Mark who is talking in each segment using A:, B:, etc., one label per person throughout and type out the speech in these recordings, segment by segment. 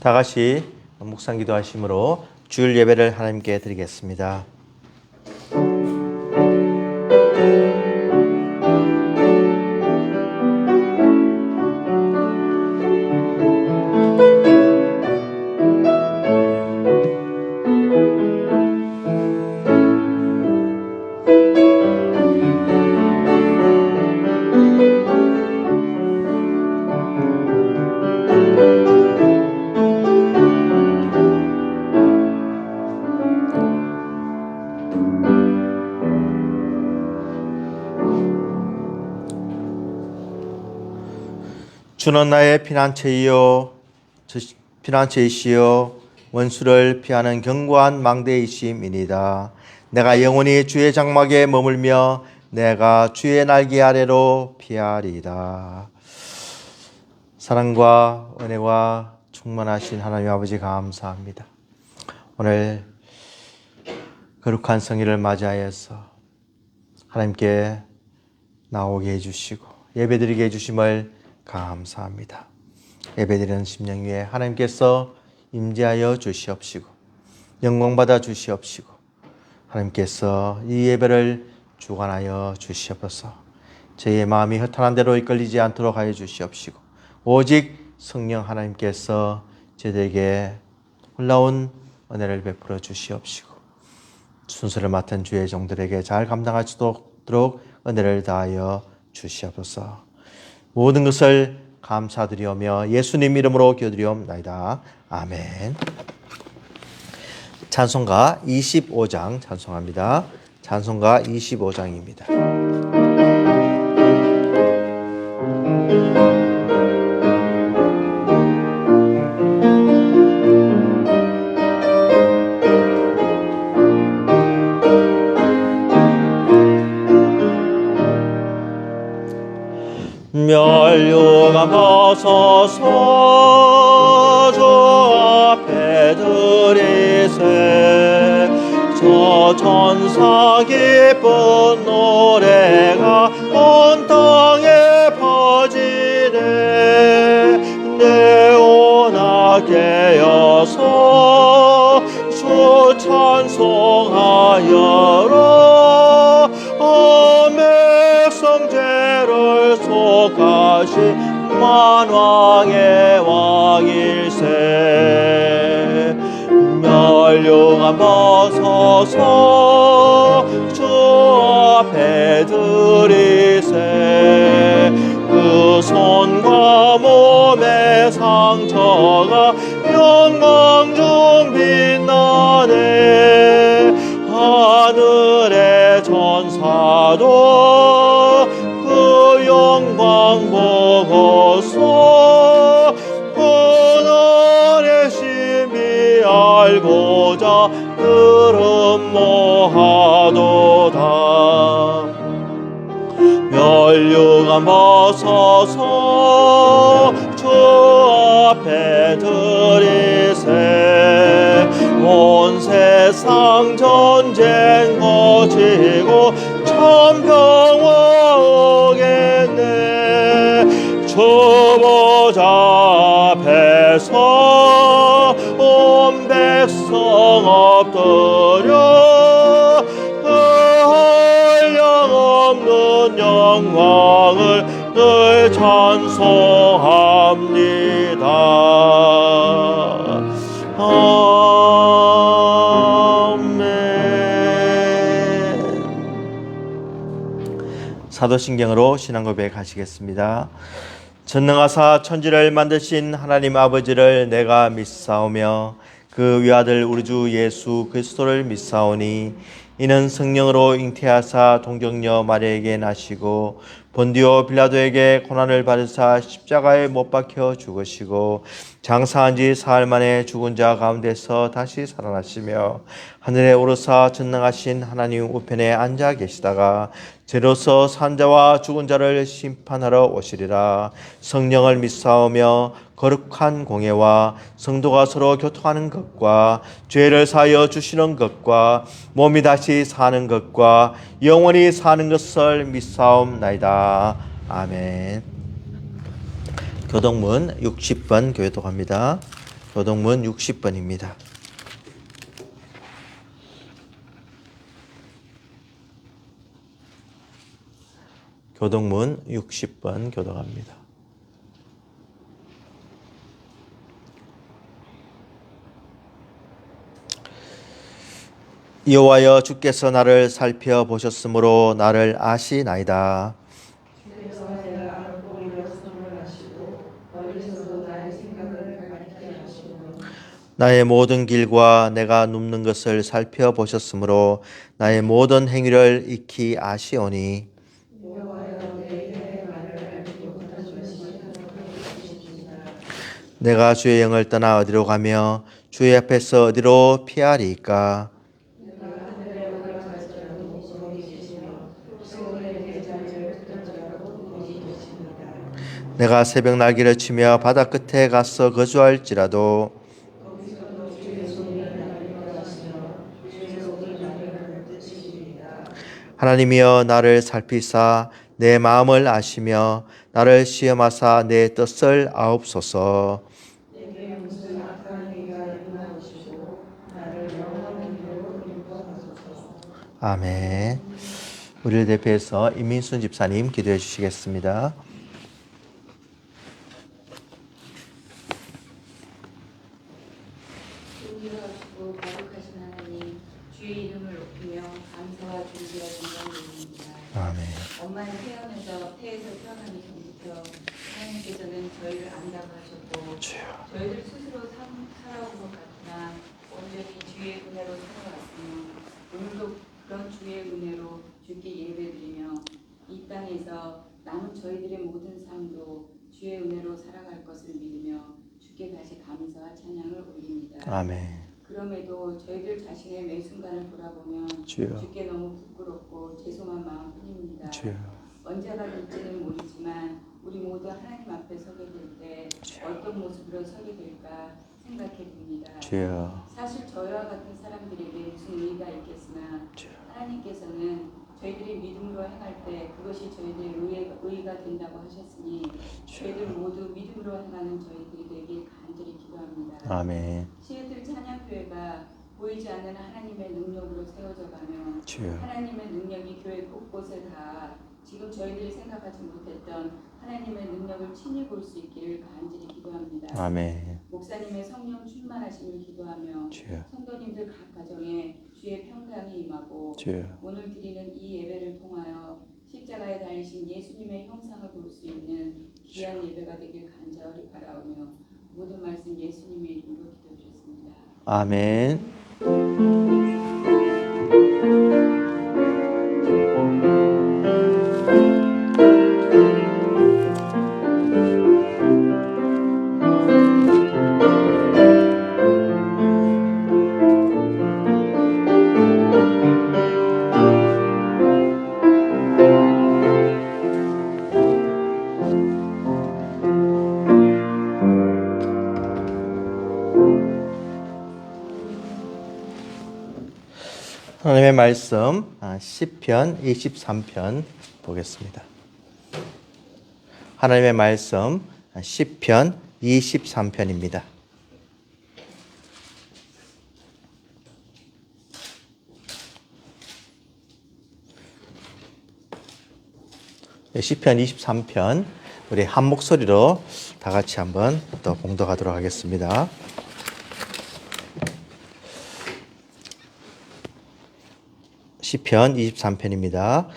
A: 다 같이 묵상 기도하심으로 주일 예배를 하나님께 드리겠습니다. 주는 나의 피난처이시여 원수를 피하는 견고한 망대이심이니이다. 내가 영원히 주의 장막에 머물며 내가 주의 날개 아래로 피하리이다. 사랑과 은혜와 충만하신 하나님 아버지 감사합니다. 오늘 거룩한 성일을 맞이하여서 하나님께 나오게 해주시고 예배드리게 해주심을 감사합니다. 예배드리는 심령 위에 하나님께서 임재하여 주시옵시고 영광받아 주시옵시고 하나님께서 이 예배를 주관하여 주시옵소서. 저희의 마음이 허탄한 대로 이끌리지 않도록 하여 주시옵시고 오직 성령 하나님께서 저희에게 놀라운 은혜를 베풀어 주시옵시고 순서를 맡은 주의 종들에게 잘 감당할 수 있도록 은혜를 다하여 주시옵소서. 모든 것을 감사드리오며 예수님 이름으로 기도드리옵나이다. 아멘. 찬송가 25장 찬송합니다. 찬송가 25장입니다. 멸류관 벗어서 주 앞에 드리세. 저 천사 기쁜 노래가 온 땅에 퍼지네. 내오나 깨어서 주 찬송하여라. 백성 죄를 속하신 만왕의 왕일세. 멸류관 벗어서 주 앞에 드리세. 그 손과 몸의 상처가 영광 중 빛나네. 하늘의 전사도 그 영광 보고서 그날의 심히 알고자 그름모하도다. 멸류관 벗어서 주 앞에 드리세. 온 세상 전쟁 거치고 천평화 오겠네. 주 보좌 앞에서 온 백성 엎드려 그 한량없는 영광을 늘 찬송합니다. 사도신경으로 신앙고백 하시겠습니다. 전능하사 천지를 만드신 하나님 아버지를 내가 믿사오며 그 위아들 우리 주 예수 그리스도를 믿사오니 이는 성령으로 잉태하사 동정녀 마리아에게 나시고 본디오 빌라도에게 고난을 받으사 십자가에 못 박혀 죽으시고 장사한 지 사흘 만에 죽은 자 가운데서 다시 살아나시며 하늘에 오르사 전능하신 하나님 우편에 앉아 계시다가 죄로서 산 자와 죽은 자를 심판하러 오시리라. 성령을 믿사오며 거룩한 공예와 성도가 서로 교통하는 것과 죄를 사하여 주시는 것과 몸이 다시 사는 것과 영원히 사는 것을 믿사옵나이다. 아멘. 교동문 60번 교독합니다. 교동문 60번입니다. 교동문 60번 교독합니다. 여호와여, 주께서 나를 살펴보셨으므로 나를 아시나이다. 나의 모든 길과 내가 눕는 것을 살펴보셨으므로 나의 모든 행위를 익히 아시오니. 내가 주의 영을 떠나 어디로 가며 주의 앞에서 어디로 피하리이까? 내가 새벽 날개를 치며 바다 끝에 가서 거주할지라도 하나님이여, 나를 살피사 내 마음을 아시며 나를 시험하사 내 뜻을 아옵소서. 아멘. 우리를 대표해서 임민순 집사님 기도해 주시겠습니다.
B: 존귀하시고 거룩하신 하나님, 주의 이름을 높이며 감사와 존귀와 영광드립니다.
A: 아멘.
B: 엄마는 태어나서 태에서 태어나기 전부터 하나님께서는 저희를 안다고 하셨고 저희들 스스로 살아온 것 같으나 온전히 주의 은혜로 살아왔으며 오늘도 그런 주의 은혜로 주께 예배드리며 이 땅에서 남은 저희들의 모든 삶도 주의 은혜로 살아갈 것을 믿으며 주께 다시 감사와 찬양을 올립니다.
A: 아멘.
B: 그럼에도 저희들 자신의 매 순간을 돌아보면
A: 주여.
B: 주께 너무 부끄럽고 죄송한 마음뿐입니다.
A: 주여.
B: 언제가 될지는 모르지만 우리 모두 하나님 앞에 서게 될 때 어떤 모습으로 서게 될까 생각해 봅니다.
A: 주여.
B: 사실 저희와 같은 사람들에게 무슨 의의가 있겠으나 하나님께서는 저희들이 믿음으로 행할 때 그것이 저희들의 의의가 된다고 하셨으니 저희들 모두 믿음으로 행하는 저희들이 되길 간절히 기도합니다.
A: 아멘.
B: 시애틀 찬양교회가 보이지 않는 하나님의 능력으로 세워져 가며
A: 주여.
B: 하나님의 능력이 교회 곳곳에 다 지금 저희들이 생각하지 못했던 하나님의 능력을 친히 볼 수 있기를 간절히 기도합니다.
A: 아멘.
B: 목사님의 성령 충만하심을 기도하며
A: 주여.
B: 성도님들 각 가정에 주의 평강이 임하고
A: 주여.
B: 오늘 드리는 이 예배를 통하여 십자가에 달리신 예수님의 형상을 볼 수 있는 귀한 예배가 되길 간절히 바라오며 모든 말씀 예수님의 이름으로 기도드렸습니다.
A: 아멘. 하나님의 말씀 시편 23편 보겠습니다. 하나님의 말씀 시편 23편입니다. 시편 23편 우리 한 목소리로 다 같이 한번 또 봉독하도록 하겠습니다. 시편 23편입니다.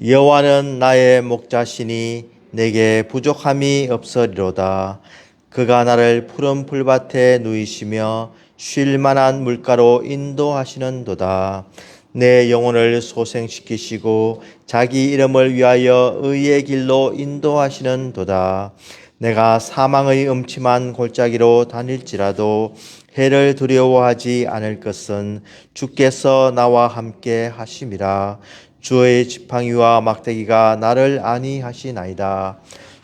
A: 여호와는 나의 목자시니 내게 부족함이 없으리로다. 그가 나를 푸른 풀밭에 누이시며 쉴 만한 물가로 인도하시는도다. 내 영혼을 소생시키시고 자기 이름을 위하여 의의 길로 인도하시는도다. 내가 사망의 음침한 골짜기로 다닐지라도 해를 두려워하지 않을 것은 주께서 나와 함께 하심이라. 주의 지팡이와 막대기가 나를 안위하시나이다.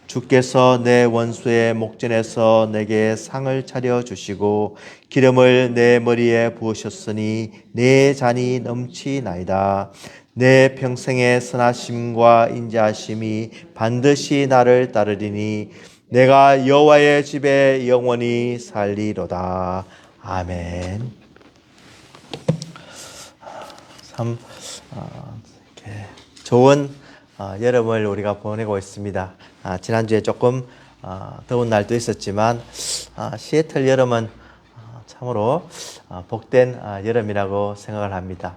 A: 주께서 내 원수의 목전에서 내게 상을 차려 주시고 기름을 내 머리에 부으셨으니 내 잔이 넘치나이다. 내 평생의 선하심과 인자하심이 반드시 나를 따르리니 내가 여호와의 집에 영원히 살리로다. 아멘. 참 이렇게 좋은 여름을 우리가 보내고 있습니다. 지난주에 조금 더운 날도 있었지만 시애틀 여름은 참으로 복된 여름이라고 생각을 합니다.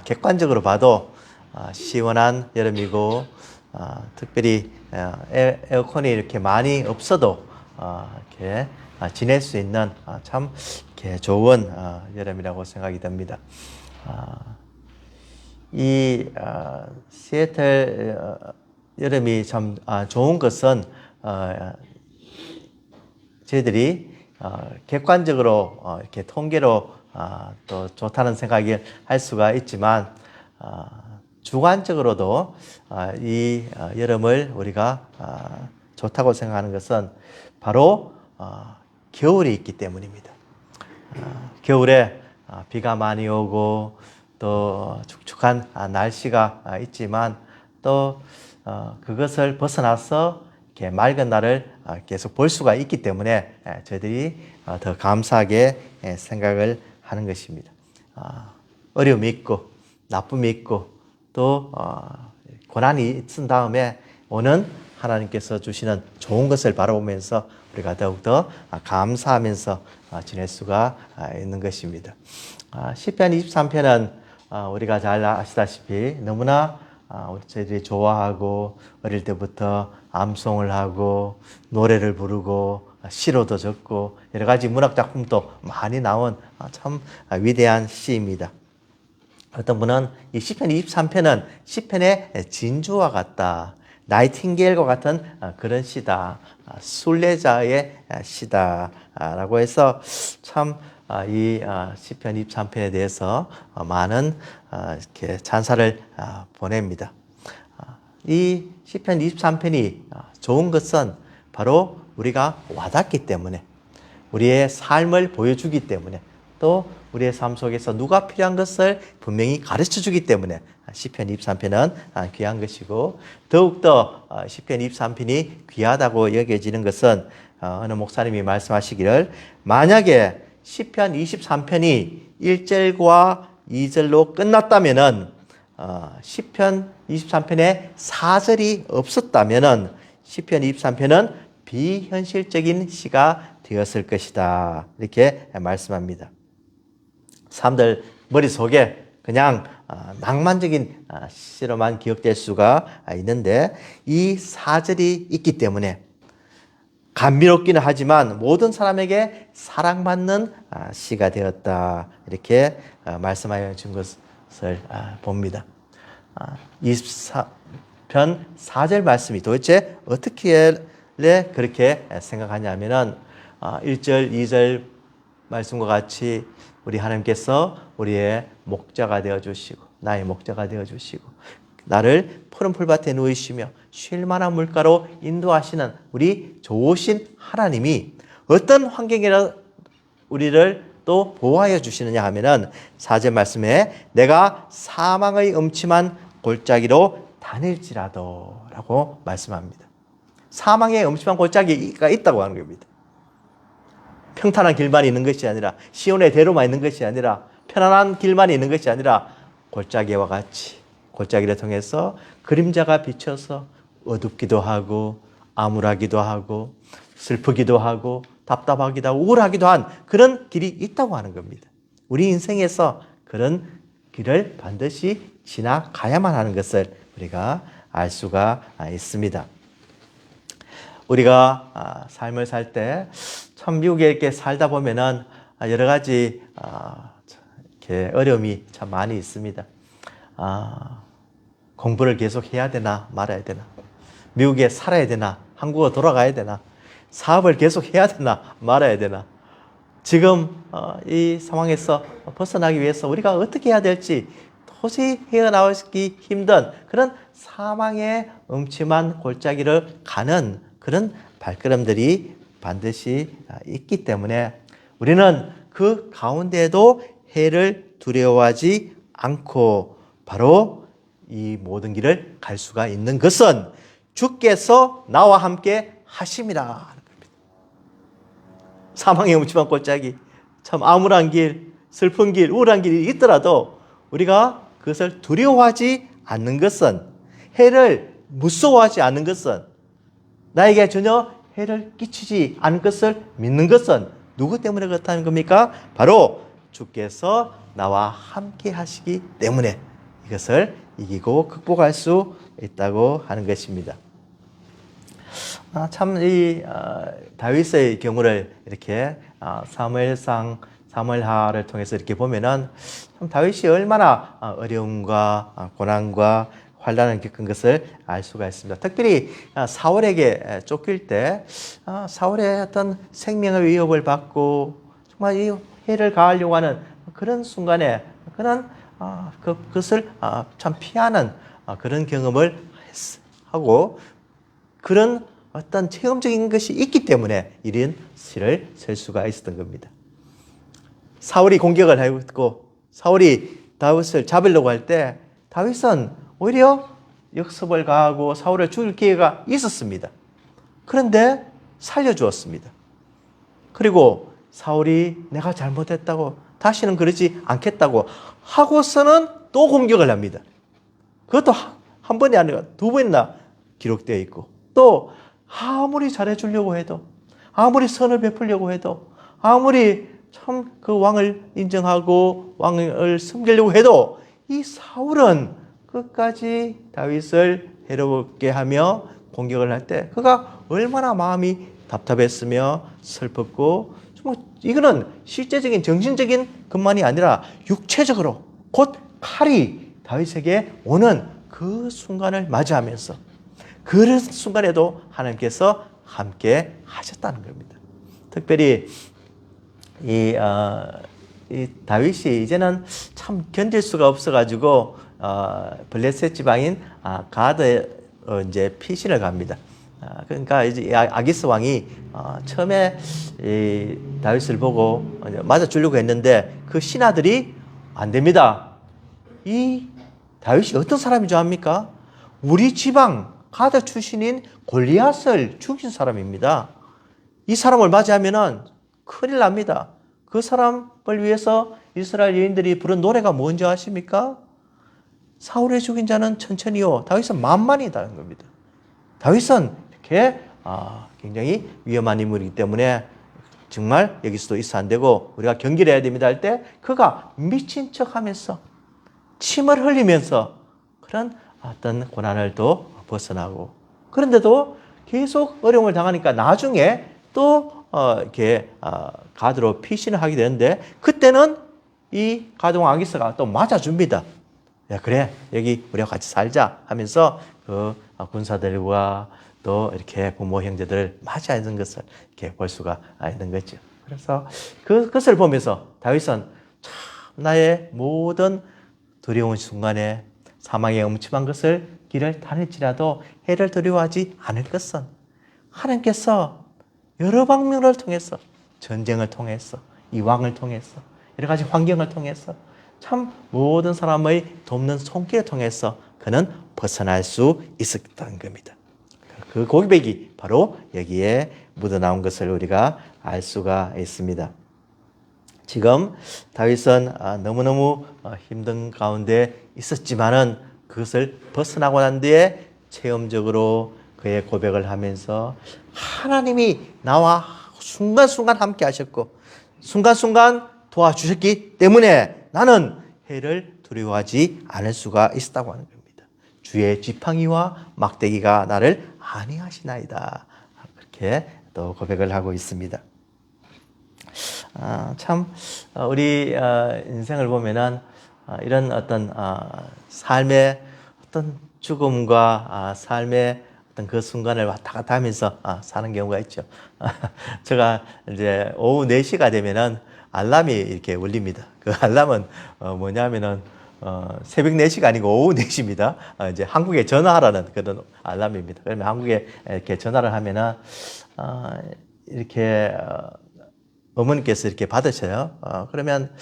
A: 객관적으로 봐도 시원한 여름이고 특별히 에어컨이 이렇게 많이 없어도 이렇게 지낼 수 있는 참 이렇게 좋은 여름이라고 생각이 됩니다. 이 시애틀 여름이 참 좋은 것은 저희들이 객관적으로 이렇게 통계로 또 좋다는 생각을 할 수가 있지만 주관적으로도 이 여름을 우리가 좋다고 생각하는 것은 바로 겨울이 있기 때문입니다. 겨울에 비가 많이 오고 또 축축한 날씨가 있지만 또 그것을 벗어나서 이렇게 맑은 날을 계속 볼 수가 있기 때문에 저희들이 더 감사하게 생각을 하는 것입니다. 어려움이 있고 나쁨이 있고 또 고난이 있은 다음에 오는 하나님께서 주시는 좋은 것을 바라보면서 우리가 더욱더 감사하면서 지낼 수가 있는 것입니다. 시편 23편은 우리가 잘 아시다시피 너무나 저희들이 좋아하고 어릴 때부터 암송을 하고 노래를 부르고 시로도 적고 여러 가지 문학 작품도 많이 나온 참 위대한 시입니다. 어떤 분은 이 시편 23편은 시편의 진주와 같다. 나이팅게일과 같은 그런 시다. 순례자의 시다라고 해서 참 이 시편 23편에 대해서 많은 이렇게 찬사를 보냅니다. 이 시편 23편이 좋은 것은 바로 우리가 와닿기 때문에 우리의 삶을 보여주기 때문에 또 우리의 삶 속에서 누가 필요한 것을 분명히 가르쳐 주기 때문에 시편 23편은 귀한 것이고 더욱더 시편 23편이 귀하다고 여겨지는 것은 어느 목사님이 말씀하시기를 만약에 시편 23편이 1절과 2절로 끝났다면은 시편 23편에 4절이 없었다면은 시편 23편은 비현실적인 시가 되었을 것이다. 이렇게 말씀합니다. 사람들 머릿속에 그냥 낭만적인 시로만 기억될 수가 있는데 이 4절이 있기 때문에 감미롭기는 하지만 모든 사람에게 사랑받는 시가 되었다. 이렇게 말씀하여 준 것을 봅니다. 24편 4절 말씀이 도대체 어떻게 그렇게 생각하냐면은 1절, 2절 말씀과 같이 우리 하나님께서 우리의 목자가 되어 주시고 나의 목자가 되어 주시고 나를 푸른 풀밭에 누이시며 쉴 만한 물가로 인도하시는 우리 좋으신 하나님이 어떤 환경이라 우리를 또 보호하여 주시느냐 하면은 4절 말씀에 내가 사망의 음침한 골짜기로 다닐지라도 라고 말씀합니다. 사망의 음침한 골짜기가 있다고 하는 겁니다. 평탄한 길만 있는 것이 아니라 시온의 대로만 있는 것이 아니라 편안한 길만 있는 것이 아니라 골짜기와 같이 골짜기를 통해서 그림자가 비쳐서 어둡기도 하고 암울하기도 하고 슬프기도 하고 답답하기도 하고 우울하기도 한 그런 길이 있다고 하는 겁니다. 우리 인생에서 그런 길을 반드시 지나가야만 하는 것을 우리가 알 수가 있습니다. 우리가 삶을 살 때 참 미국에 이렇게 살다 보면은 여러 가지 이렇게 어려움이 참 많이 있습니다. 공부를 계속 해야 되나 말아야 되나, 미국에 살아야 되나 한국으로 돌아가야 되나, 사업을 계속 해야 되나 말아야 되나, 지금 이 상황에서 벗어나기 위해서 우리가 어떻게 해야 될지 도저히 헤어나오기 힘든 그런 사망의 음침한 골짜기를 가는 그런 발걸음들이 반드시 있기 때문에 우리는 그 가운데에도 해를 두려워하지 않고 바로 이 모든 길을 갈 수가 있는 것은 주께서 나와 함께 하심이라. 사망의 음침한 골짜기, 참 암울한 길, 슬픈 길, 우울한 길이 있더라도 우리가 그것을 두려워하지 않는 것은, 해를 무서워하지 않는 것은, 나에게 전혀 해를 끼치지 않을 것을 믿는 것은 누구 때문에 그렇다는 겁니까? 바로 주께서 나와 함께 하시기 때문에 이것을 이기고 극복할 수 있다고 하는 것입니다. 참 이 다윗의 경우를 이렇게 사무엘상, 사무엘하를 통해서 이렇게 보면은 참 다윗이 얼마나 어려움과 고난과 환난을 겪은 것을 알 수가 있습니다. 특별히 사울에게 쫓길 때 사울의 어떤 생명의 위협을 받고 정말 이 해를 가하려고 하는 그런 순간에 그는 그것을 참 피하는 그런 경험을 하고 그런 어떤 체험적인 것이 있기 때문에 이런 시를 쓸 수가 있었던 겁니다. 사울이 공격을 했고 사울이 다윗을 잡으려고 할 때 다윗은 오히려 역습을 가하고 사울을 죽일 기회가 있었습니다. 그런데 살려주었습니다. 그리고 사울이 내가 잘못했다고 다시는 그러지 않겠다고 하고서는 또 공격을 합니다. 그것도 한 번이 아니라 두 번이나 기록되어 있고 또 아무리 잘해주려고 해도 아무리 선을 베풀려고 해도 아무리 참 그 왕을 인정하고 왕을 섬기려고 해도 이 사울은 끝까지 다윗을 해롭게 하며 공격을 할 때 그가 얼마나 마음이 답답했으며 슬펐고 정말 이거는 실제적인 정신적인 것만이 아니라 육체적으로 곧 칼이 다윗에게 오는 그 순간을 맞이하면서 그런 순간에도 하나님께서 함께 하셨다는 겁니다. 특별히 이 다윗이 이제는 참 견딜 수가 없어가지고 블레셋 지방인 가드에 이제 피신을 갑니다. 그러니까 이제 아기스 왕이 처음에 이 다윗을 보고 맞아 주려고 했는데 그 신하들이 안 됩니다. 이 다윗이 어떤 사람인 줄 압니까? 우리 지방 가드 출신인 골리앗을 죽인 사람입니다. 이 사람을 맞이하면은 큰일 납니다. 그 사람을 위해서 이스라엘 여인들이 부른 노래가 뭔지 아십니까? 사울의 죽인 자는 천천히요, 다윗은 만만이다는 겁니다. 다윗은 이렇게 굉장히 위험한 인물이기 때문에 정말 여기서도 있어 안 되고 우리가 경계를 해야 됩니다 할 때 그가 미친 척하면서 침을 흘리면서 그런 어떤 고난을 또 벗어나고 그런데도 계속 어려움을 당하니까 나중에 또 이렇게 가드로 피신을 하게 되는데 그때는 이 가드왕 아기스가 또 맞아줍니다. 야, 그래 여기 우리가 같이 살자 하면서 그 군사들과 또 이렇게 부모 형제들을 맞이하는 것을 이렇게 볼 수가 있는 거죠. 그래서 그것을 보면서 다윗은 참 나의 모든 두려운 순간에 사망의 음침한 것을 길을 다닐지라도 해를 두려워하지 않을 것은 하나님께서 여러 방면을 통해서 전쟁을 통해서 이 왕을 통해서 여러 가지 환경을 통해서 참 모든 사람의 돕는 손길을 통해서 그는 벗어날 수 있었다는 겁니다. 그 고백이 바로 여기에 묻어나온 것을 우리가 알 수가 있습니다. 지금 다윗은 너무너무 힘든 가운데 있었지만은 그것을 벗어나고 난 뒤에 체험적으로 그의 고백을 하면서 하나님이 나와 순간순간 함께 하셨고 순간순간 도와주셨기 때문에 나는 해를 두려워하지 않을 수가 있었다고 하는 겁니다. 주의 지팡이와 막대기가 나를 안위하시나이다. 그렇게 또 고백을 하고 있습니다. 참 우리 인생을 보면은 이런 어떤 삶의 어떤 죽음과 삶의 어떤 그 순간을 왔다 갔다 하면서 사는 경우가 있죠. 제가 이제 오후 4시가 되면은 알람이 이렇게 울립니다. 그 알람은 뭐냐면은 새벽 4시가 아니고 오후 4시입니다. 이제 한국에 전화하라는 그런 알람입니다. 그러면 한국에 이렇게 전화를 하면은 이렇게 어머니께서 이렇게 받으셔요. 그러면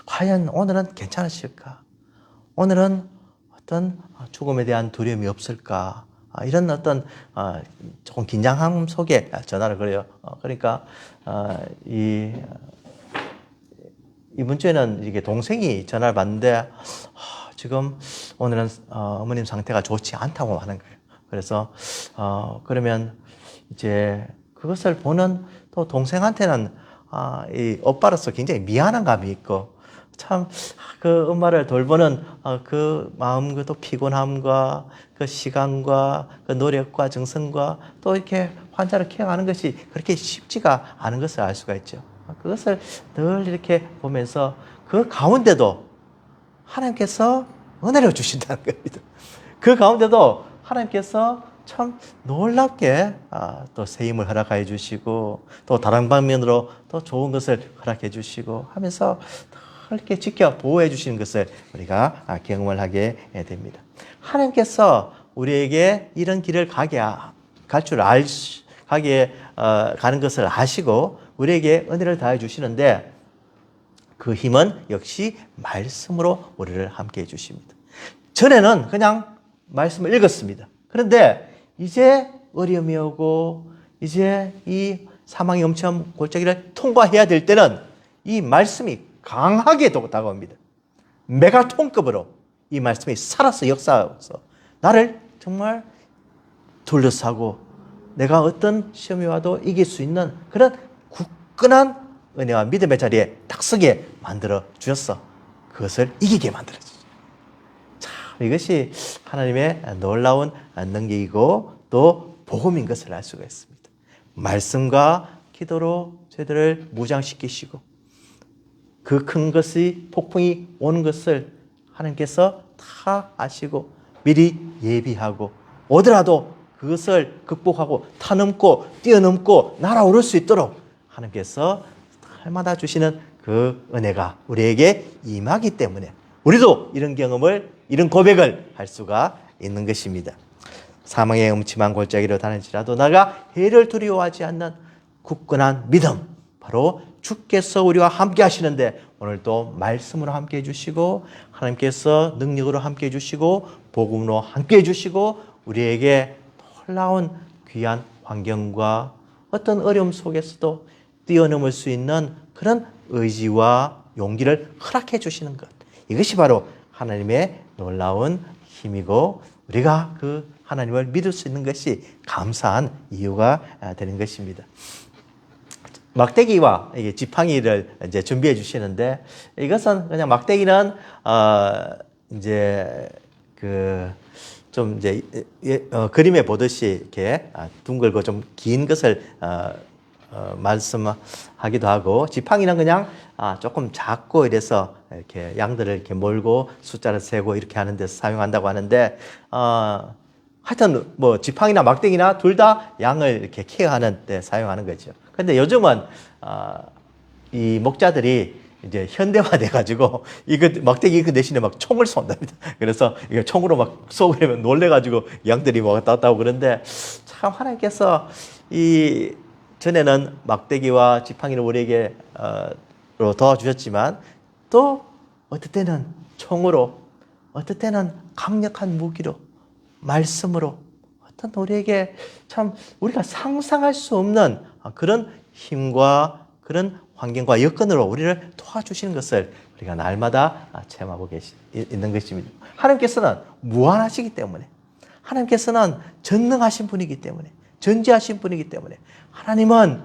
A: 과연 오늘은 괜찮으실까? 오늘은 어떤 죽음에 대한 두려움이 없을까? 이런 어떤 조금 긴장함 속에 전화를 걸어요. 그러니까 이번 주에는 이게 동생이 전화를 받는데 지금 오늘은 어머님 상태가 좋지 않다고 하는 거예요. 그래서 그러면 이제 그것을 보는 또 동생한테는 이 오빠로서 굉장히 미안한 감이 있고 참 그 엄마를 돌보는 그 마음, 그 또 피곤함과 그 시간과 그 노력과 정성과 또 이렇게 환자를 케어하는 것이 그렇게 쉽지가 않은 것을 알 수가 있죠. 그것을 늘 이렇게 보면서 그 가운데도 하나님께서 은혜를 주신다는 겁니다. 그 가운데도 하나님께서 참 놀랍게 또 세임을 허락해 주시고 또 다른 방면으로 또 좋은 것을 허락해 주시고 하면서 이렇게 지켜 보호해 주시는 것을 우리가 경험을 하게 됩니다. 하나님께서 우리에게 이런 길을 갈 줄 가는 것을 아시고 우리에게 은혜를 다해 주시는데 그 힘은 역시 말씀으로 우리를 함께 해 주십니다. 전에는 그냥 말씀을 읽었습니다. 그런데 이제 어려움이 오고 이제 이 사망의 엄청 골짜기를 통과해야 될 때는 이 말씀이 강하게 다가옵니다. 메가톤급으로 이 말씀이 살아서 역사하면서 나를 정말 둘러싸고 내가 어떤 시험이 와도 이길 수 있는 그런 굳건한 은혜와 믿음의 자리에 딱 서게 만들어 주셨어. 그것을 이기게 만들어 주셨어. 참 이것이 하나님의 놀라운 능력이고 또 복음인 것을 알 수가 있습니다. 말씀과 기도로 저희들을 무장시키시고 그 큰 것이 폭풍이 오는 것을 하나님께서 다 아시고 미리 예비하고 오더라도 그것을 극복하고 타넘고 뛰어넘고 날아오를 수 있도록 하나님께서 날마다 주시는 그 은혜가 우리에게 임하기 때문에 우리도 이런 경험을, 이런 고백을 할 수가 있는 것입니다. 사망의 음침한 골짜기로 다닐지라도 나가 해를 두려워하지 않는 굳건한 믿음, 바로 주께서 우리와 함께 하시는데 오늘도 말씀으로 함께 해주시고 하나님께서 능력으로 함께 해주시고 복음으로 함께 해주시고 우리에게 놀라운 귀한 환경과 어떤 어려움 속에서도 뛰어넘을 수 있는 그런 의지와 용기를 허락해 주시는 것, 이것이 바로 하나님의 놀라운 힘이고 우리가 그 하나님을 믿을 수 있는 것이 감사한 이유가 되는 것입니다. 막대기와 지팡이를 이제 준비해 주시는데 이것은 그냥 막대기는 이제 좀 이제 그림에 보듯이 이렇게 둥글고 좀 긴 것을 말씀하기도 하고 지팡이는 그냥 조금 작고 이래서 이렇게 양들을 이렇게 몰고 숫자를 세고 이렇게 하는 데서 사용한다고 하는데 하여튼 뭐 지팡이나 막대기나 둘 다 양을 이렇게 케어하는 데 사용하는 거죠. 근데 요즘은 이 목자들이 이제 현대화돼 가지고 이거 막대기 그 대신에 막 총을 쏜답니다. 그래서 이거 총으로 막 쏘고 놀래 가지고 양들이 막 왔다 갔다 하고 그런데 참 하나님께서 이 전에는 막대기와 지팡이를 우리에게 도와주셨지만 또 어떨 때는 총으로 어떨 때는 강력한 무기로 말씀으로 어떤 우리에게 참 우리가 상상할 수 없는 그런 힘과 그런 환경과 여건으로 우리를 도와주시는 것을 우리가 날마다 체험하고 있는 것입니다. 하나님께서는 무한하시기 때문에 하나님께서는 전능하신 분이기 때문에 전지하신 분이기 때문에 하나님은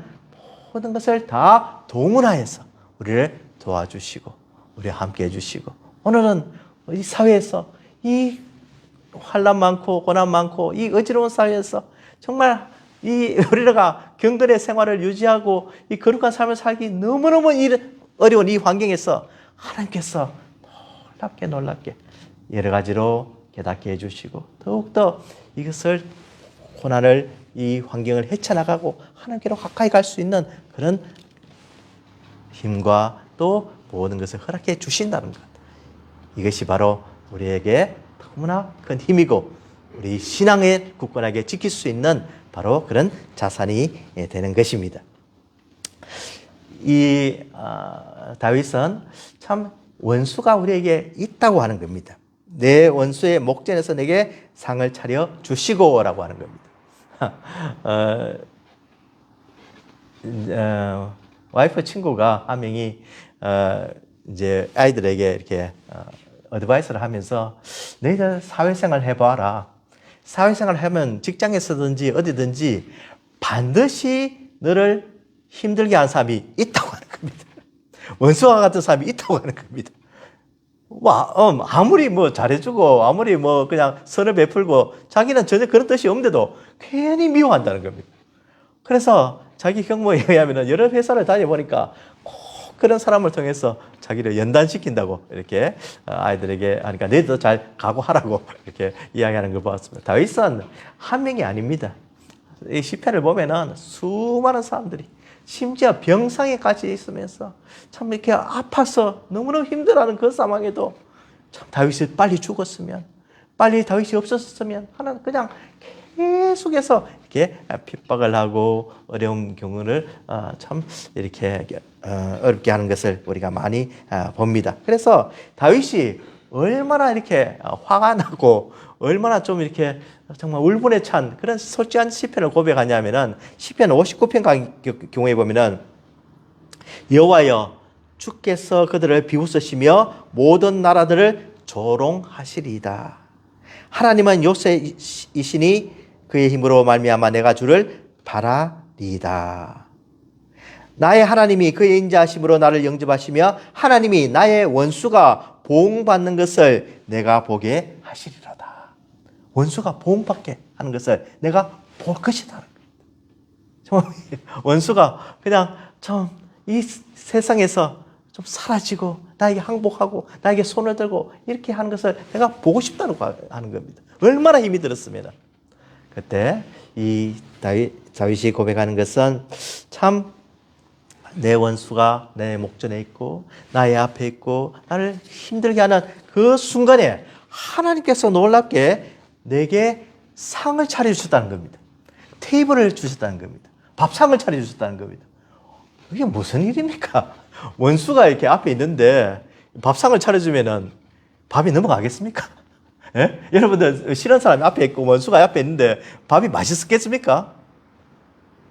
A: 모든 것을 다 동원하여서 우리를 도와주시고 우리와 함께 해주시고 오늘은 이 사회에서 이 환난 많고 고난 많고 이 어지러운 사회에서 정말 이 우리가 경건의 생활을 유지하고 이 거룩한 삶을 살기 너무너무 어려운 이 환경에서 하나님께서 놀랍게 여러 가지로 깨닫게 해주시고 더욱더 이것을 고난을 이 환경을 헤쳐나가고 하나님께로 가까이 갈 수 있는 그런 힘과 또 모든 것을 허락해 주신다는 것, 이것이 바로 우리에게 너무나 큰 힘이고 우리 신앙에 굳건하게 지킬 수 있는 바로 그런 자산이 되는 것입니다. 이 다윗은 참 원수가 우리에게 있다고 하는 겁니다. 내 원수의 목전에서 내게 상을 차려 주시고라고 하는 겁니다. 와이프 친구가 한 명이 이제 아이들에게 이렇게 어드바이스를 하면서 너희들 사회생활 해봐라. 사회생활 하면 직장에서든지 어디든지 반드시 너를 힘들게 하는 사람이 있다고 하는 겁니다. 원수와 같은 사람이 있다고 하는 겁니다. 아무리 뭐 잘해주고 아무리 뭐 그냥 선을 베풀고 자기는 전혀 그런 뜻이 없는데도 괜히 미워한다는 겁니다. 그래서 자기 경험에 의하면 여러 회사를 다녀보니까 꼭 그런 사람을 통해서 자기를 연단시킨다고 이렇게 아이들에게 하니까 너희도 잘 각오하라고 이렇게 이야기하는 걸 보았습니다. 다윗은 한 명이 아닙니다. 이 시편을 보면은 수많은 사람들이 심지어 병상에까지 있으면서 참 이렇게 아파서 너무너무 힘들어하는 그 상황에도 참 다윗이 빨리 죽었으면, 빨리 다윗이 없었으면 하는 그냥 계속해서 이렇게 핍박을 하고 어려운 경우를 참 이렇게 어렵게 하는 것을 우리가 많이 봅니다. 그래서 다윗이 얼마나 이렇게 화가 나고 얼마나 좀 이렇게 정말 울분에 찬 그런 솔직한 시편을 고백하냐면은 시편 59편 경우에 보면은 여호와여 주께서 그들을 비웃으시며 모든 나라들을 조롱하시리이다. 하나님은 요새이시니 그의 힘으로 말미암아 내가 주를 바라리이다. 나의 하나님이 그의 인자하심으로 나를 영접하시며 하나님이 나의 원수가 보응받는 것을 내가 보게 하시리로다. 원수가 보응받게 하는 것을 내가 볼 것이다. 원수가 그냥 좀 이 세상에서 좀 사라지고 나에게 항복하고 나에게 손을 들고 이렇게 하는 것을 내가 보고 싶다고 하는 겁니다. 얼마나 힘이 들었으면. 그때 이 다윗이 고백하는 것은 참 내 원수가 내 목전에 있고 나의 앞에 있고 나를 힘들게 하는 그 순간에 하나님께서 놀랍게 내게 상을 차려주셨다는 겁니다. 테이블을 주셨다는 겁니다. 밥상을 차려주셨다는 겁니다. 이게 무슨 일입니까? 원수가 이렇게 앞에 있는데 밥상을 차려주면은 밥이 넘어가겠습니까? 예? 여러분들 싫은 사람이 앞에 있고 원수가 앞에 있는데 밥이 맛있겠습니까?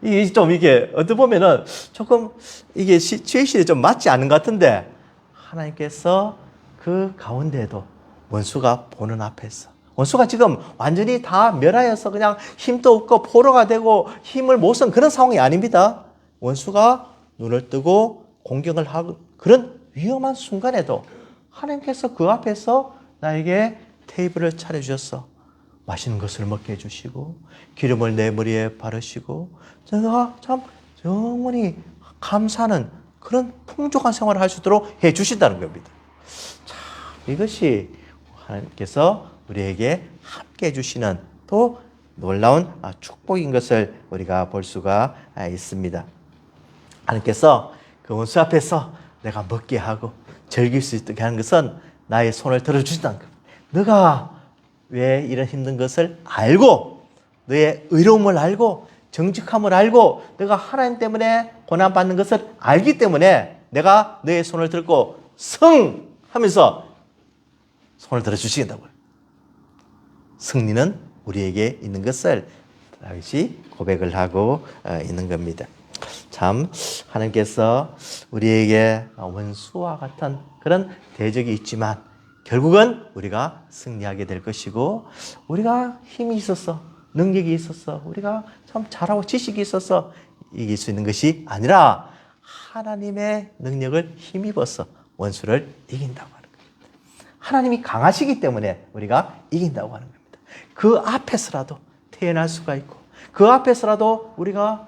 A: 이게 어떻게 보면은 조금 이게 시츄에이션이 좀 맞지 않는 것 같은데 하나님께서 그 가운데에도 원수가 보는 앞에서 원수가 지금 완전히 다 멸하여서 그냥 힘도 없고 포로가 되고 힘을 못 쓴 그런 상황이 아닙니다. 원수가 눈을 뜨고 공격을 하고 그런 위험한 순간에도 하나님께서 그 앞에서 나에게 테이블을 차려주셔서 맛있는 것을 먹게 해주시고 기름을 내 머리에 바르시고 제가 참 영원히 감사하는 그런 풍족한 생활을 할 수 있도록 해주신다는 겁니다. 참 이것이 하나님께서 우리에게 함께 해주시는 또 놀라운 축복인 것을 우리가 볼 수가 있습니다. 하나님께서 그 원수 앞에서 내가 먹게 하고 즐길 수 있게 하는 것은 나의 손을 들어주신다는 겁니다. 너가 왜 이런 힘든 것을 알고 너의 의로움을 알고 정직함을 알고 너가 하나님 때문에 고난받는 것을 알기 때문에 내가 너의 손을 들고 하면서 손을 들어주시겠다고요. 승리는 우리에게 있는 것을 다윗이 고백을 하고 있는 겁니다. 참 하나님께서 우리에게 원수와 같은 그런 대적이 있지만 결국은 우리가 승리하게 될 것이고 우리가 힘이 있어서 능력이 있어서 우리가 참 잘하고 지식이 있어서 이길 수 있는 것이 아니라 하나님의 능력을 힘입어서 원수를 이긴다고 하는 겁니다. 하나님이 강하시기 때문에 우리가 이긴다고 하는 겁니다. 그 앞에서라도 태어날 수가 있고 그 앞에서라도 우리가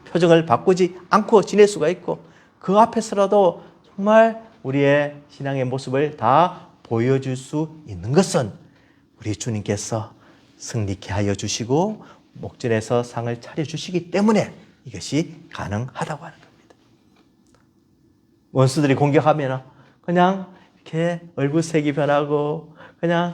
A: 표정을 바꾸지 않고 지낼 수가 있고 그 앞에서라도 정말 우리의 신앙의 모습을 다 보여줄 수 있는 것은 우리 주님께서 승리케 하여 주시고 목전에서 상을 차려주시기 때문에 이것이 가능하다고 하는 겁니다. 원수들이 공격하면 그냥 이렇게 얼굴색이 변하고 그냥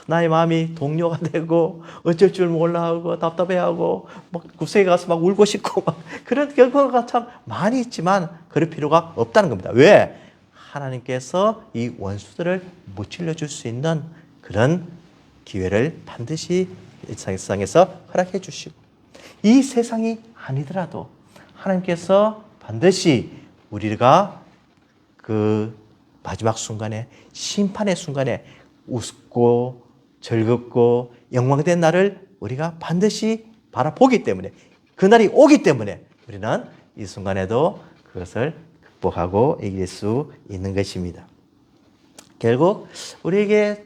A: 나의 마음이 동요가 되고 어쩔 줄 몰라하고 답답해하고 막 구석에 가서 막 울고 싶고 막 그런 경우가 참 많이 있지만 그럴 필요가 없다는 겁니다. 왜? 하나님께서 이 원수들을 무찔러 줄 수 있는 그런 기회를 반드시 이 세상에서 허락해 주시고, 이 세상이 아니더라도 하나님께서 반드시 우리가 그 마지막 순간에, 심판의 순간에 웃고 즐겁고 영광된 날을 우리가 반드시 바라보기 때문에, 그날이 오기 때문에 우리는 이 순간에도 그것을 극복하고 이길 수 있는 것입니다. 결국 우리에게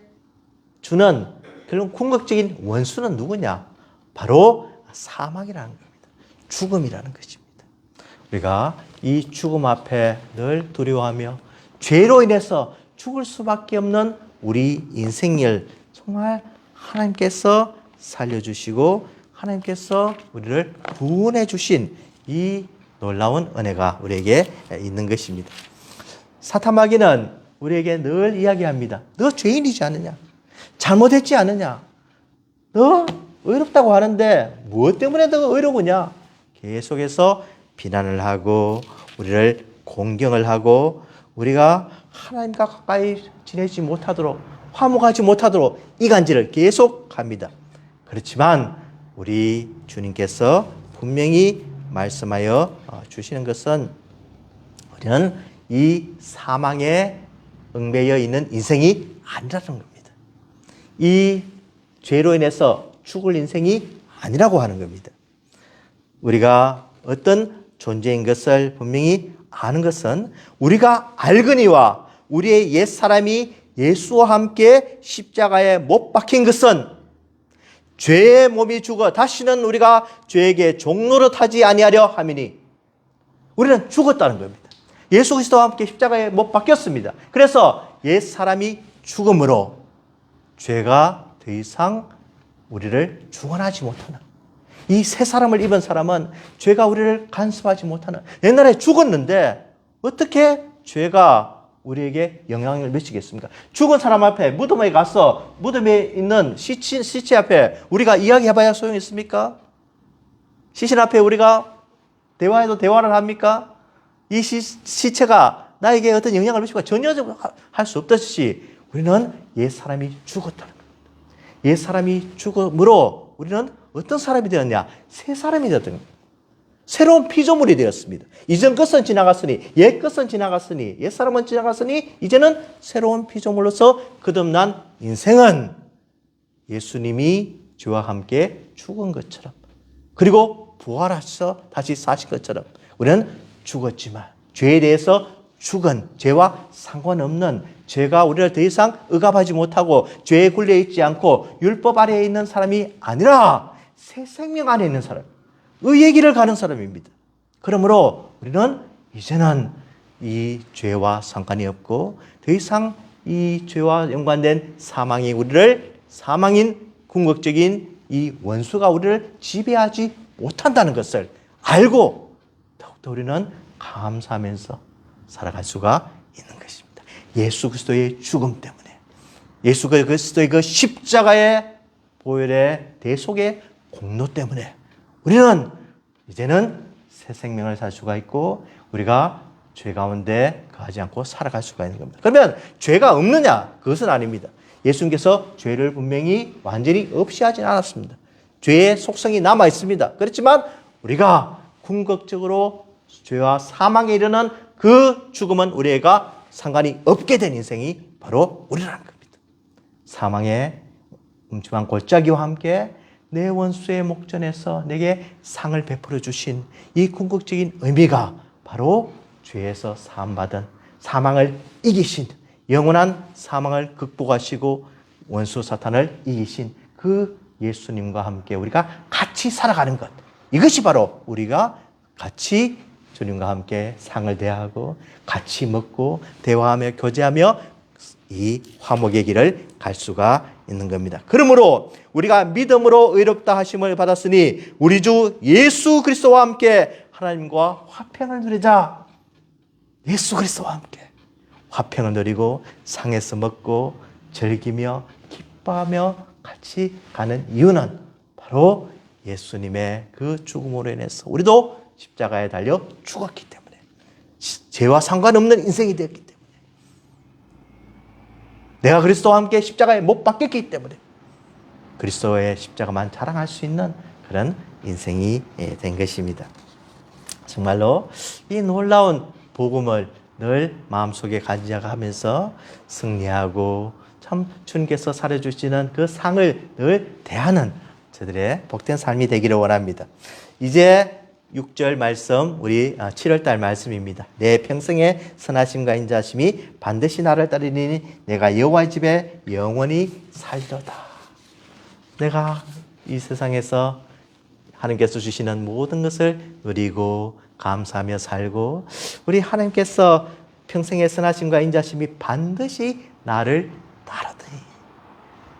A: 주는 결국 궁극적인 원수는 누구냐? 바로 사망이라는 겁니다. 죽음이라는 것입니다. 우리가 이 죽음 앞에 늘 두려워하며 죄로 인해서 죽을 수밖에 없는 우리 인생을 정말 하나님께서 살려주시고 하나님께서 우리를 구원해 주신 이 놀라운 은혜가 우리에게 있는 것입니다. 사탄 마귀는 우리에게 늘 이야기합니다. 너 죄인이지 않느냐? 잘못했지 않느냐? 너 의롭다고 하는데 무엇 때문에 너 의로우냐? 계속해서 비난을 하고 우리를 공경을 하고 우리가 하나님과 가까이 지내지 못하도록, 화목하지 못하도록 이간질을 계속합니다. 그렇지만 우리 주님께서 분명히 말씀하여 주시는 것은 우리는 이 사망에 얽매여 있는 인생이 아니라는 겁니다. 이 죄로 인해서 죽을 인생이 아니라고 하는 겁니다. 우리가 어떤 존재인 것을 분명히 아는 것은 우리가 알거니와 우리의 옛사람이 예수와 함께 십자가에 못 박힌 것은 죄의 몸이 죽어 다시는 우리가 죄에게 종노릇하지 아니하려 함이니, 우리는 죽었다는 겁니다. 예수 그리스도와 함께 십자가에 못 박혔습니다. 그래서 옛사람이 죽음으로 죄가 더 이상 우리를 주관하지 못하는, 이 새 사람을 입은 사람은 죄가 우리를 간섭하지 못하는, 옛날에 죽었는데 어떻게 죄가 우리에게 영향을 미치겠습니까? 죽은 사람 앞에 무덤에 가서 무덤에 있는 시체 앞에 우리가 이야기해봐야 소용이 있습니까? 시신 앞에 우리가 대화해도 대화를 합니까? 이 시체가 나에게 어떤 영향을 미칠까? 전혀 할 수 없듯이 우리는 옛사람이 죽었다는 겁니다. 옛사람이 죽음으로 우리는 어떤 사람이 되었냐? 새 사람이 되었던 겁니다. 새로운 피조물이 되었습니다. 이전 것은 지나갔으니, 옛 것은 지나갔으니, 옛 사람은 지나갔으니 이제는 새로운 피조물로서 거듭난 인생은 예수님이 죄와 함께 죽은 것처럼, 그리고 부활하셔서 다시 사신 것처럼 우리는 죽었지만 죄에 대해서 죽은, 죄와 상관없는, 죄가 우리를 더 이상 억압하지 못하고 죄에 굴려있지 않고 율법 아래에 있는 사람이 아니라 새 생명 안에 있는 사람, 의의 길을 가는 사람입니다. 그러므로 우리는 이제는 이 죄와 상관이 없고 더 이상 이 죄와 연관된 사망이 우리를, 사망인 궁극적인 이 원수가 우리를 지배하지 못한다는 것을 알고 더욱더 우리는 감사하면서 살아갈 수가 있는 것입니다. 예수 그리스도의 죽음 때문에, 예수 그리스도의 그 십자가의 보혈의 대속의 공로 때문에 우리는 이제는 새 생명을 살 수가 있고 우리가 죄 가운데 거하지 않고 살아갈 수가 있는 겁니다. 그러면 죄가 없느냐? 그것은 아닙니다. 예수님께서 죄를 분명히 완전히 없이 하진 않았습니다. 죄의 속성이 남아 있습니다. 그렇지만 우리가 궁극적으로 죄와 사망에 이르는 그 죽음은 우리가 상관이 없게 된 인생이 바로 우리라는 겁니다. 사망의 음침한 골짜기와 함께 내 원수의 목전에서 내게 상을 베풀어 주신 이 궁극적인 의미가 바로 죄에서 사함받은, 사망을 이기신, 영원한 사망을 극복하시고 원수 사탄을 이기신 그 예수님과 함께 우리가 같이 살아가는 것, 이것이 바로 우리가 같이 주님과 함께 상을 대하고 같이 먹고 대화하며 교제하며 이 화목의 길을 갈 수가 있는 겁니다. 그러므로 우리가 믿음으로 의롭다 하심을 받았으니 우리 주 예수 그리스도와 함께 하나님과 화평을 누리자. 예수 그리스도와 함께 화평을 누리고 상에서 먹고 즐기며 기뻐하며 같이 가는 이유는 바로 예수님의 그 죽음으로 인해서 우리도 십자가에 달려 죽었기 때문에, 죄와 상관없는 인생이 되었기 때문에 내가 그리스도와 함께 십자가에 못 박혔기 때문에 그리스도의 십자가만 자랑할 수 있는 그런 인생이 된 것입니다. 정말로 이 놀라운 복음을 늘 마음속에 간직하면서 승리하고 참 주님께서 살아주시는 그 상을 늘 대하는 저들의 복된 삶이 되기를 원합니다. 이제 6절 말씀, 우리 7월달 말씀입니다. 내 평생의 선하심과 인자하심이 반드시 나를 따르니 내가 여호와의 집에 영원히 살리로다. 내가 이 세상에서 하나님께서 주시는 모든 것을 누리고 감사하며 살고 우리 하나님께서 평생의 선하심과 인자하심이 반드시 나를 따르더니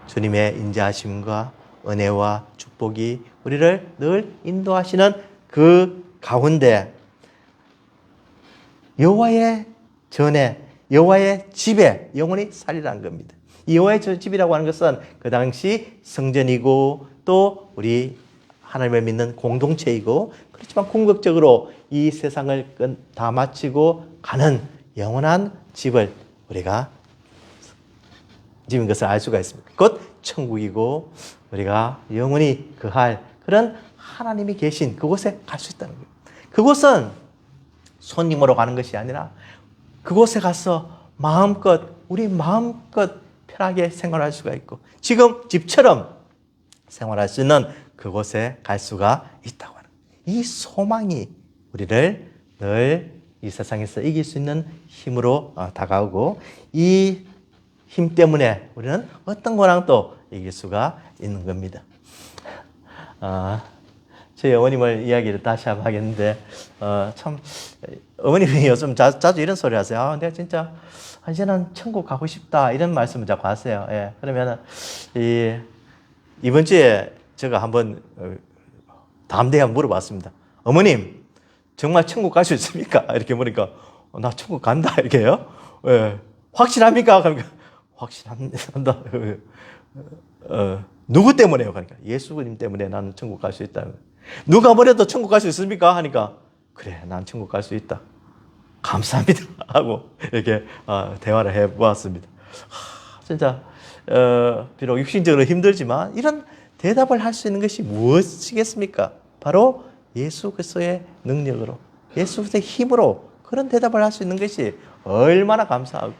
A: 주님의 인자하심과 은혜와 축복이 우리를 늘 인도하시는 그 가운데 여호와의 전에 여호와의 집에 영원히 살리라는 겁니다. 이 여호와의 집이라고 하는 것은 그 당시 성전이고 또 우리 하나님을 믿는 공동체이고 그렇지만 궁극적으로 이 세상을 다 마치고 가는 영원한 집을 우리가 집인 것을 알 수가 있습니다. 곧 천국이고 우리가 영원히 거할 그런 하나님이 계신 그곳에 갈 수 있다는 거예요. 그곳은 손님으로 가는 것이 아니라 그곳에 가서 우리 마음껏 편하게 생활할 수가 있고 지금 집처럼 생활할 수 있는 그곳에 갈 수가 있다고 하는 거예요. 이 소망이 우리를 늘 이 세상에서 이길 수 있는 힘으로 다가오고 이 힘 때문에 우리는 어떤 고난도 이길 수가 있는 겁니다. 저희 어머님을 이야기를 다시 한번 하겠는데 참 어머님이 요즘 자주 이런 소리 하세요. 내가 진짜 이제는 천국 가고 싶다 이런 말씀을 자꾸 하세요. 예, 그러면 이번 주에 제가 한번 담대히 한번 물어봤습니다. 어머님 정말 천국 갈 수 있습니까? 이렇게 물으니까 나 천국 간다 이렇게요. 예, 확신합니까? 그러니까 확신한다. 누구 때문에요? 그러니까 예수님 때문에 나는 천국 갈 수 있다. 누가 뭐래도 천국 갈 수 있습니까? 하니까 그래 난 천국 갈 수 있다. 감사합니다 하고 이렇게 대화를 해보았습니다. 진짜 비록 육신적으로 힘들지만 이런 대답을 할 수 있는 것이 무엇이겠습니까? 바로 예수 그리스도의 능력으로 예수 그리스도의 힘으로 그런 대답을 할 수 있는 것이 얼마나 감사하고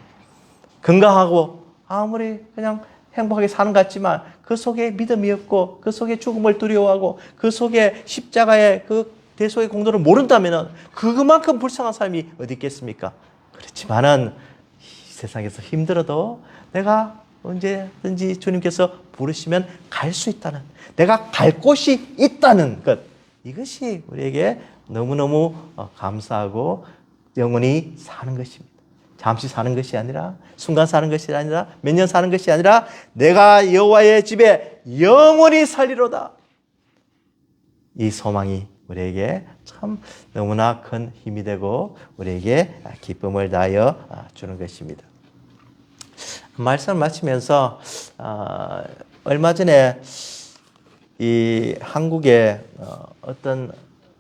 A: 건강하고 아무리 그냥 행복하게 사는 것 같지만 그 속에 믿음이 없고 그 속에 죽음을 두려워하고 그 속에 십자가의 그 대속의 공로를 모른다면 그만큼 불쌍한 삶이 어디 있겠습니까? 그렇지만은 이 세상에서 힘들어도 내가 언제든지 주님께서 부르시면 갈 수 있다는 내가 갈 곳이 있다는 것 이것이 우리에게 너무너무 감사하고 영원히 사는 것입니다. 잠시 사는 것이 아니라 순간 사는 것이 아니라 몇 년 사는 것이 아니라 내가 여호와의 집에 영원히 살리로다. 이 소망이 우리에게 참 너무나 큰 힘이 되고 우리에게 기쁨을 다하여 주는 것입니다. 말씀을 마치면서 얼마 전에 이 한국에 어떤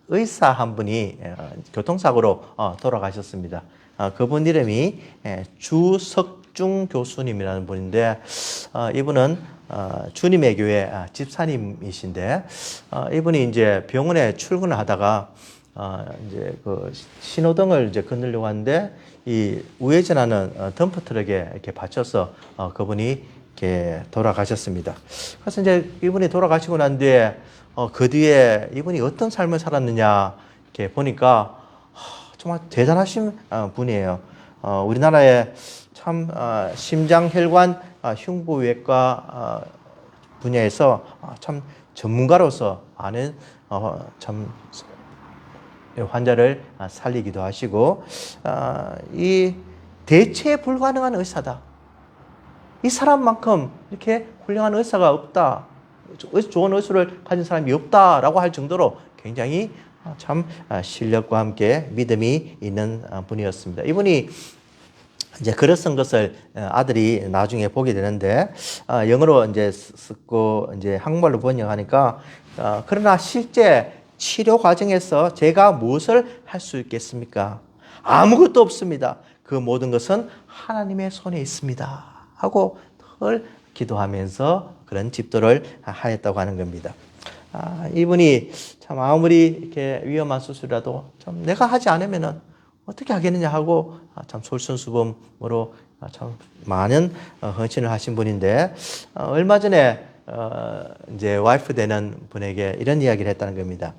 A: 의사 한 분이 교통사고로 돌아가셨습니다. 그분 이름이 주석중 교수님이라는 분인데 이분은 주님의 교회 집사님이신데 이분이 이제 병원에 출근을 하다가 이제 그 신호등을 이제 건너려고 하는데 이 우회전하는 덤프 트럭에 이렇게 받쳐서 그분이 이렇게 돌아가셨습니다. 그래서 이제 이분이 돌아가시고 난 뒤에 그 뒤에 이분이 어떤 삶을 살았느냐 이렇게 보니까 정말 대단하신 분이에요. 우리나라에 참 심장혈관 흉부외과 분야에서 참 전문가로서 아는 참 환자를 살리기도 하시고 이 대체 불가능한 의사다. 이 사람만큼 이렇게 훌륭한 의사가 없다. 좋은 의술을 가진 사람이 없다라고 할 정도로 굉장히 참 실력과 함께 믿음이 있는 분이었습니다. 이분이 이제 글을 쓴 것을 아들이 나중에 보게 되는데 영어로 이제 쓰고 이제 한국말로 번역하니까 그러나 실제 치료 과정에서 제가 무엇을 할 수 있겠습니까? 아무것도 없습니다. 그 모든 것은 하나님의 손에 있습니다. 하고 늘 기도하면서 그런 집도를 하였다고 하는 겁니다. 이분이 참 아무리 이렇게 위험한 수술이라도 좀 내가 하지 않으면은 어떻게 하겠느냐 하고 참 솔선수범으로 참 많은 헌신을 하신 분인데, 얼마 전에 이제 와이프 되는 분에게 이런 이야기를 했다는 겁니다.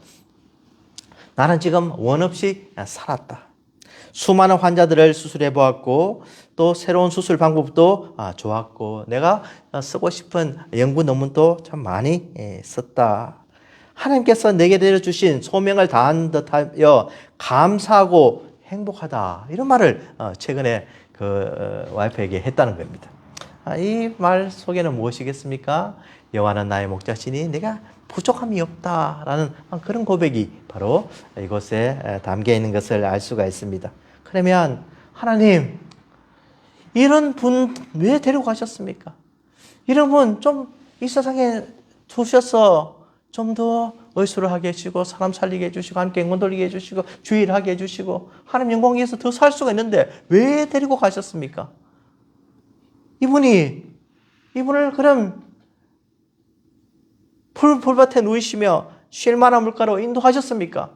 A: 나는 지금 원 없이 살았다. 수많은 환자들을 수술해 보았고 또 새로운 수술 방법도 좋았고 내가 쓰고 싶은 연구 논문도 참 많이 썼다. 하나님께서 내게 내려주신 소명을 다한 듯하여 감사하고 행복하다. 이런 말을 최근에 그 와이프에게 했다는 겁니다. 이 말 속에는 무엇이겠습니까? 여호와는 나의 목자시니 내가 부족함이 없다라는 그런 고백이 바로 이곳에 담겨 있는 것을 알 수가 있습니다. 그러면 하나님, 이런 분 왜 데리고 가셨습니까? 이런 분 좀 이 세상에 두셔서 좀 더 의술을 하게 해주시고 사람 살리게 해주시고 함께 영혼 돌리게 해주시고 주의를 하게 해주시고 하나님 영광 위해서 더 살 수가 있는데 왜 데리고 가셨습니까? 이분을 그럼 풀밭에 누이시며 쉴 만한 물가로 인도하셨습니까?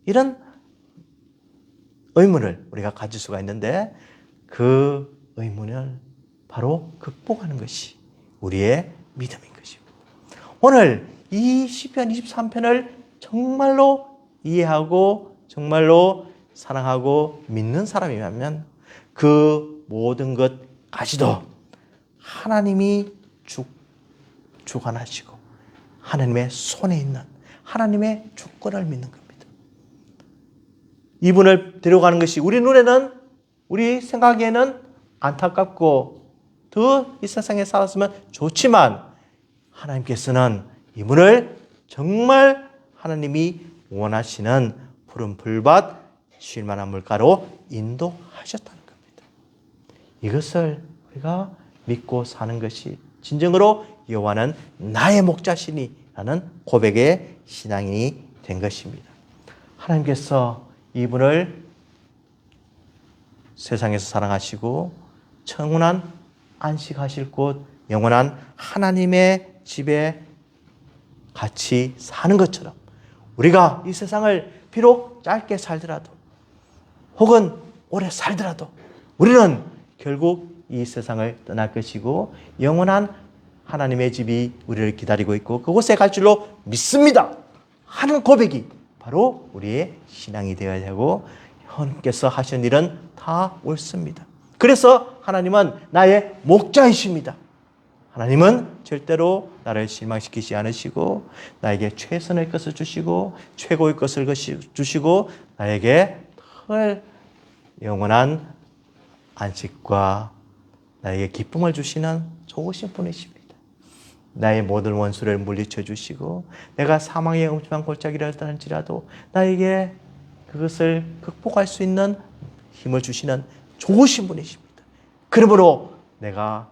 A: 이런 의문을 우리가 가질 수가 있는데 그 의문을 바로 극복하는 것이 우리의 믿음인 것입니다. 오늘 이 시편 23편을 정말로 이해하고 정말로 사랑하고 믿는 사람이라면 그 모든 것까지도 하나님이 주관하시고 하나님의 손에 있는 하나님의 주권을 믿는 겁니다. 이분을 데려가는 것이 우리 눈에는, 우리 생각에는 안타깝고 더 이 세상에 살았으면 좋지만 하나님께서는 이분을 정말 하나님이 원하시는 푸른 풀밭 쉴 만한 물가로 인도하셨다는 겁니다. 이것을 우리가 믿고 사는 것이 진정으로 여호와는 나의 목자시니 라는 고백의 신앙이 된 것입니다. 하나님께서 이분을 세상에서 사랑하시고 영원한 안식하실 곳, 영원한 하나님의 집에 같이 사는 것처럼 우리가 이 세상을 비록 짧게 살더라도 혹은 오래 살더라도 우리는 결국 이 세상을 떠날 것이고 영원한 하나님의 집이 우리를 기다리고 있고 그곳에 갈 줄로 믿습니다 하는 고백이 바로 우리의 신앙이 되어야 되고 하나님께서 하시는 일은 다 옳습니다. 그래서 하나님은 나의 목자이십니다. 하나님은 절대로 나를 실망시키지 않으시고 나에게 최선의 것을 주시고 최고의 것을 주시고 나에게 늘 영원한 안식과 나에게 기쁨을 주시는 좋으신 분이십니다. 나의 모든 원수를 물리쳐 주시고 내가 사망의 음침한 골짜기를 떠날지라도 나에게 그것을 극복할 수 있는 힘을 주시는 좋으신 분이십니다. 그러므로 내가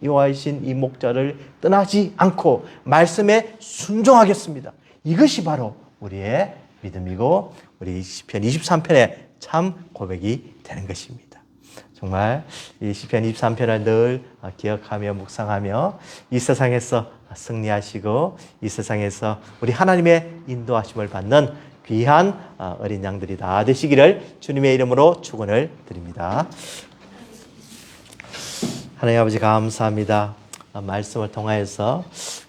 A: 여호와이신 이 목자를 떠나지 않고 말씀에 순종하겠습니다. 이것이 바로 우리의 믿음이고 우리 시편 23편의 참 고백이 되는 것입니다. 정말 이 시편 23편을 늘 기억하며 묵상하며 이 세상에서 승리하시고 이 세상에서 우리 하나님의 인도하심을 받는 귀한 어린 양들이 다 되시기를 주님의 이름으로 축원을 드립니다. 하나님 아버지 감사합니다. 말씀을 통하여서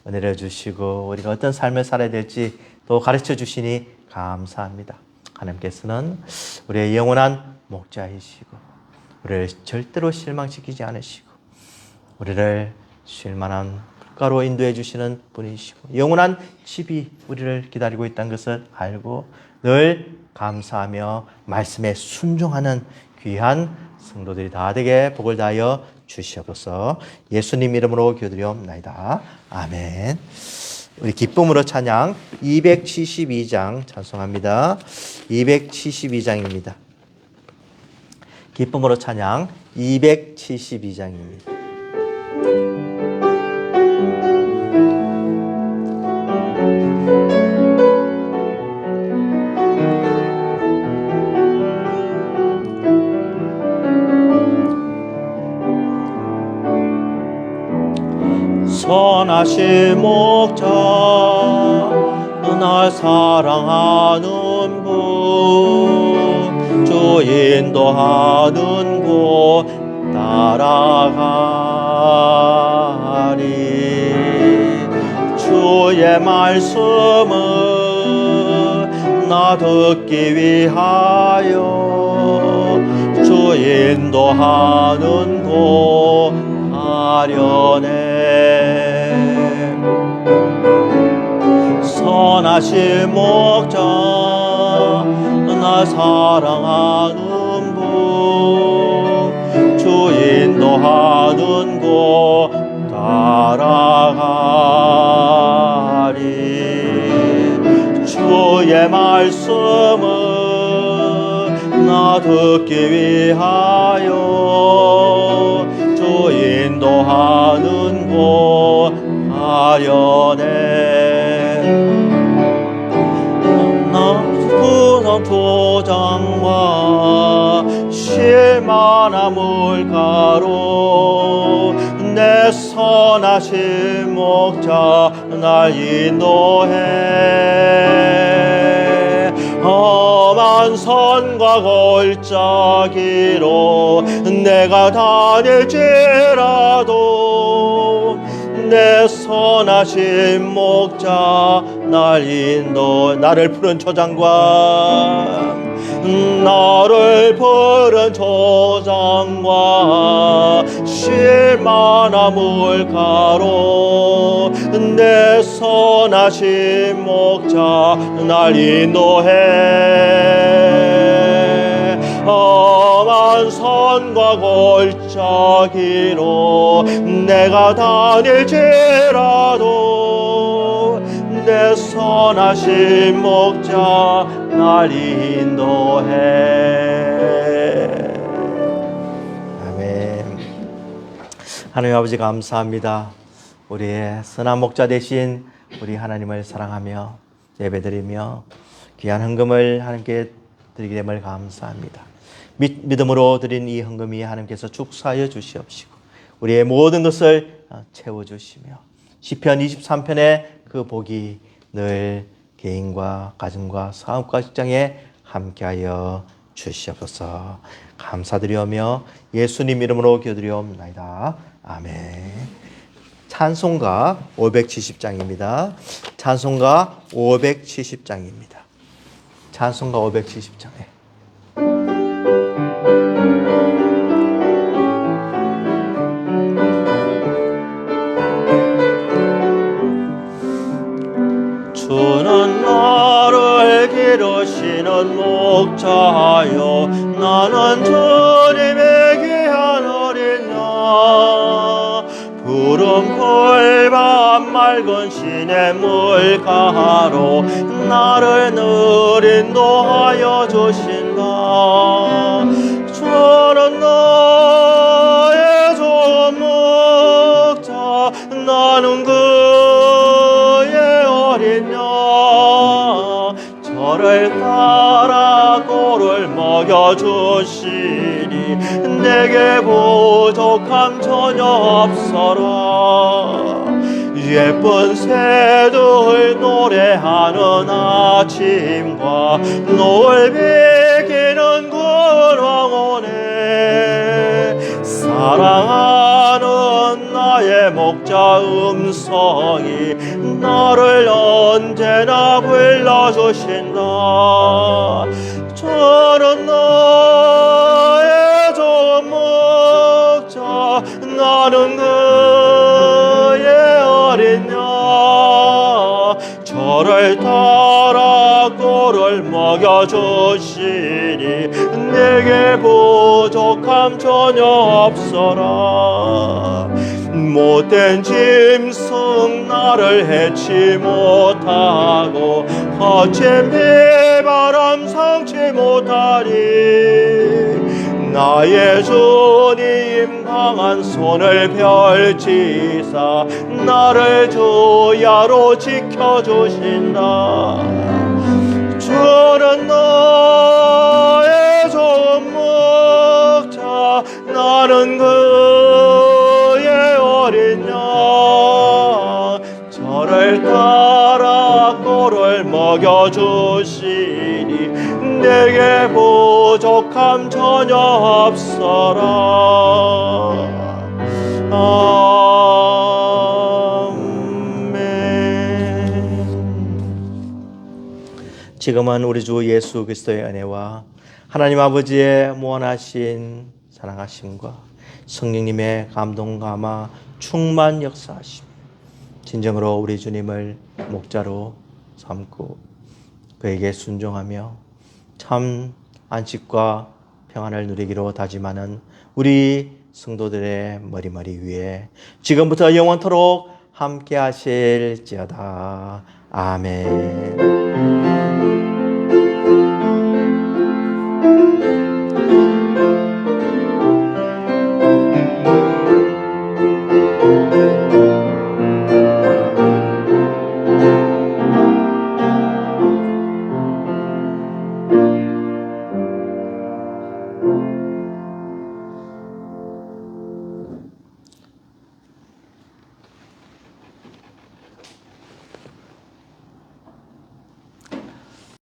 A: 은혜를 주시고 우리가 어떤 삶을 살아야 될지 또 가르쳐 주시니 감사합니다. 하나님께서는 우리의 영원한 목자이시고 우리를 절대로 실망시키지 않으시고 우리를 쉴만한 물가로 인도해 주시는 분이시고 영원한 집이 우리를 기다리고 있다는 것을 알고 늘 감사하며 말씀에 순종하는 귀한 성도들이 다 되게 복을 다하여 주시옵소서. 예수님 이름으로 기도드리옵나이다. 아멘. 우리 기쁨으로 찬양 272장 찬송합니다. 272장입니다. 기쁨으로 찬양 272장입니다. 선하신 목자 날 사랑하는 분 주 인도하는 곳 따라가리 주의 말씀을 나 듣기 위하여 주 인도하는 곳 아련해 선하신 목자 나 사랑하는 분 주 인도하는 곳 따라가리 주의 말씀을 나 듣기 위하여 주 인도하는 곳 아련해 나 부산 도장과 실만한 물가로 내 선하신 목자 날 인도해 험한 산과 골짜기로 내가 다닐지라도 내 선하신 목자 날 인도 나를 푸른 초장과 나를 푸른 초장과 실만한 물가로 내 선하신 목자 날 인도해 험한 산과 골짜기로 내가 다닐지라도 내 선하신 목자 날 인도해 아멘. 하나님 아버지 감사합니다. 우리의 선한 목자 되신 우리 하나님을 사랑하며 예배드리며 귀한 헌금을 하나님께 드리게 됨을 감사합니다. 믿음으로 드린 이 헌금이 하나님께서 축사하여 주시옵시고 우리의 모든 것을 채워주시며 시편 23편의 그 복이 늘 개인과 가정과 사업과 직장에 함께하여 주시옵소서. 감사드리오며 예수님 이름으로 기도드리옵나이다. 아멘. 찬송가 570장입니다. 찬송가 570장입니다. 찬송가 570장에 주는 나를 기르시는 목자요 나는 주님의 귀한 어린 양 푸른 풀밭 맑은 시냇물 가로 나를 늘 인도하여 주신다. 주는 나의 좋은 목자 나는 그의 어린 양 저를 따라 꼴을 먹여주시니 내게 부족함 전혀 없어라. 예쁜 새들 노래하는 아침과 노을 비기는 군왕원에 사랑하는 나의 목자 음성이 나를 언제나 불러주신다. 저는 나의 좋은 목자 나는 그의 어린 양 저를 따라 꼴을 먹여주시니 내게 부족함 전혀 없어라. 못된 짐승 나를 해치 못하고 거친 비바람 상치 못하리. 나의 주님 강한 손을 펼치사 나를 주야로 지켜주신다. 주는 나의 좋은 목자 나는 그의 어린 양 꼴을 먹여주시니 내게 부족함 전혀 없어라. 아멘. 지금은 우리 주 예수 그리스도의 은혜와 하나님 아버지의 무한하신 사랑하심과 성령님의 감동 감화 충만 역사하심, 진정으로 우리 주님을 목자로 삼고 그에게 순종하며 참 안식과 평안을 누리기로 다짐하는 우리 성도들의 머리머리 위에 지금부터 영원토록 함께 하실지어다. 아멘.